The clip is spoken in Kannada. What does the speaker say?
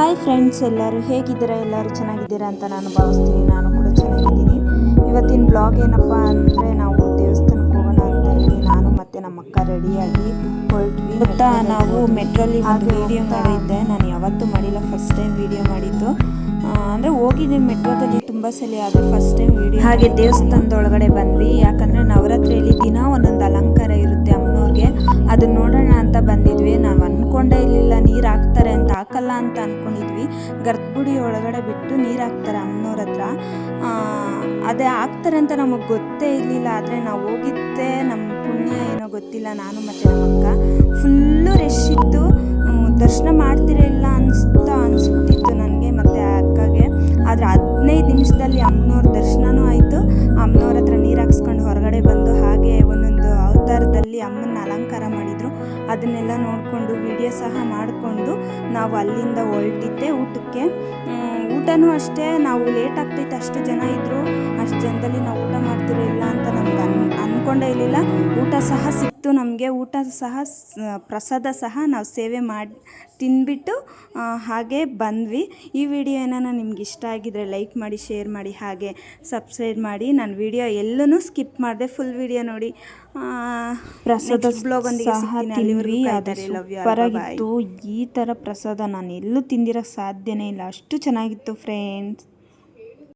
ಹಾಯ್ ಫ್ರೆಂಡ್ಸ್, ಎಲ್ಲರೂ ಹೇಗಿದ್ದೀರಾ? ಎಲ್ಲರೂ ಚೆನ್ನಾಗಿದ್ದೀರಾ ಅಂತ ನಾನು ಭಾವಿಸ್ತೀನಿ. ನಾನು ಕೂಡ ಚೆನ್ನಾಗಿದ್ದೀನಿ. ಇವತ್ತಿನ ಬ್ಲಾಗ್ ಏನಪ್ಪ ಅಂದರೆ, ನಾವು ದೇವಸ್ಥಾನಕ್ಕೆ ಹೋಗೋಣ ಅಂತ ಹೇಳಿ ನಾನು ಮತ್ತು ನಮ್ಮ ಅಕ್ಕ ರೆಡಿಯಾಗಿ ಹೊರಟ್ವಿ. ಗೊತ್ತಾ, ನಾವು ಮೆಟ್ರಲ್ಲಿ ಒಂದು ವಿಡಿಯೋ ಮಾಡಿದ್ದೆ. ನಾನು ಯಾವತ್ತೂ ಮಾಡಿಲ್ಲ, ಫಸ್ಟ್ ಟೈಮ್ ವಿಡಿಯೋ ಮಾಡಿದ್ದು. ಅಂದರೆ ಹೋಗಿದ್ದೀನಿ ಮೆಟ್ರೋದಲ್ಲಿ ತುಂಬ ಸಲ, ಆದರೆ ಫಸ್ಟ್ ಟೈಮ್ ವಿಡಿಯೋ. ಹಾಗೆ ದೇವಸ್ಥಾನದೊಳಗಡೆ ಬಂದ್ವಿ. ಯಾಕಂದರೆ ನವರಾತ್ರಿಯಲ್ಲಿ ದಿನ ಒಂದೊಂದು ಅಲಂಕಾರ ಇರುತ್ತೆ ಅಮ್ಮನವ್ರಿಗೆ, ಅದನ್ನ ನೋಡೋಣ ಅಂತ ಬಂದಿದ್ವಿ. ನಾವು ಅಂದ್ಕೊಂಡೇ ಇರಲಿಲ್ಲ ನೀರು ಹಾಕ್ತಾರೆ ಅಂತ. ಹಾಕಲ್ಲ ಅಂತ ಅಂದ್ಕೊಂಡಿದ್ವಿ. ಗರ್ಭಗುಡಿ ಒಳಗಡೆ ಬಿಟ್ಟು ನೀರು ಹಾಕ್ತಾರೆ ಅಮ್ಮನವ್ರ ಹತ್ರ. ಅದೇ ಹಾಕ್ತಾರೆ ಅಂತ ನಮಗೆ ಗೊತ್ತೇ ಇರಲಿಲ್ಲ. ಆದರೆ ನಾವು ಹೋಗಿದ್ದೆ ನಮ್ಮ ಪುಣ್ಯ ಏನೋ ಗೊತ್ತಿಲ್ಲ. ನಾನು ಮತ್ತು ನಮ್ಮ ಅಕ್ಕ ಫುಲ್ಲು ರಶ್ ಇತ್ತು. ದರ್ಶನ ಮಾಡ್ತಿರೇ ಇಲ್ಲ ಅನಿಸ್ಬಿಟ್ಟಿತ್ತು ನನಗೆ ಮತ್ತು ಅಕ್ಕಗೆ. ಆದರೆ 15 ನಿಮಿಷದಲ್ಲಿ ಅಮ್ಮನವ್ರ ದರ್ಶನವೂ ಆಯಿತು. ಅಮ್ಮನವ್ರ ಹತ್ರ ನೀರು ಹಾಕ್ಸ್ಕೊಂಡು ಹೊರಗಡೆ ಬಂದು, ಹಾಗೆ ಒಂದೊಂದು ಅವತಾರದಲ್ಲಿ ಅಮ್ಮನ ಅಲಂಕಾರ ಮಾಡಿದರು. ಅದನ್ನೆಲ್ಲ ನೋಡಿಕೊಂಡು ವಿಡಿಯೋ ಸಹ ಮಾಡಿಕೊಂಡು ನಾವು ಅಲ್ಲಿಂದ ಹೊರಟಿದ್ದೆ ಊಟಕ್ಕೆ. ಊಟನೂ ಅಷ್ಟೇ, ನಾವು ಲೇಟ್ ಆಗ್ತೈತೆ, ಅಷ್ಟು ಜನ ಇದ್ದರು. ಅಷ್ಟು ಜನದಲ್ಲಿ ನಾವು ಊಟ ಮಾಡ್ತಿರೋ ಇಲ್ಲ ಅಂತ ನಮ್ಗೆ ಅಂದ್ಕೊಂಡೇ ಇರಲಿಲ್ಲ. ಊಟ ಸಹ ಸಿಕ್ತು ನಮಗೆ. ಊಟ ಸಹ ಪ್ರಸಾದ ಸಹ ನಾವು ಸೇವೆ ಮಾಡಿ ತಿಂದ್ಬಿಟ್ಟು ಹಾಗೆ ಬಂದ್ವಿ. ಈ ವಿಡಿಯೋ ಏನಾನ ನಿಮ್ಗೆ ಇಷ್ಟ ಆಗಿದ್ರೆ ಲೈಕ್ ಮಾಡಿ, ಶೇರ್ ಮಾಡಿ, ಹಾಗೆ ಸಬ್ಸ್ಕ್ರೈಬ್ ಮಾಡಿ. ನಾನು ವಿಡಿಯೋ ಎಲ್ಲೂ ಸ್ಕಿಪ್ ಮಾಡಿದೆ, ಫುಲ್ ವಿಡಿಯೋ ನೋಡಿ. ಪ್ರಸಾದ ಸಹ ತಿಂದ್ವಿ. ಅದು ಸೂಪರಾಗಿತ್ತು. ಈ ಥರ ಪ್ರಸಾದ ನಾನು ಎಲ್ಲೂ ತಿಂದಿರೋಕ್ಕೆ ಸಾಧ್ಯನೇ ಇಲ್ಲ, ಅಷ್ಟು ಚೆನ್ನಾಗಿತ್ತು ಫ್ರೆಂಡ್ಸ್.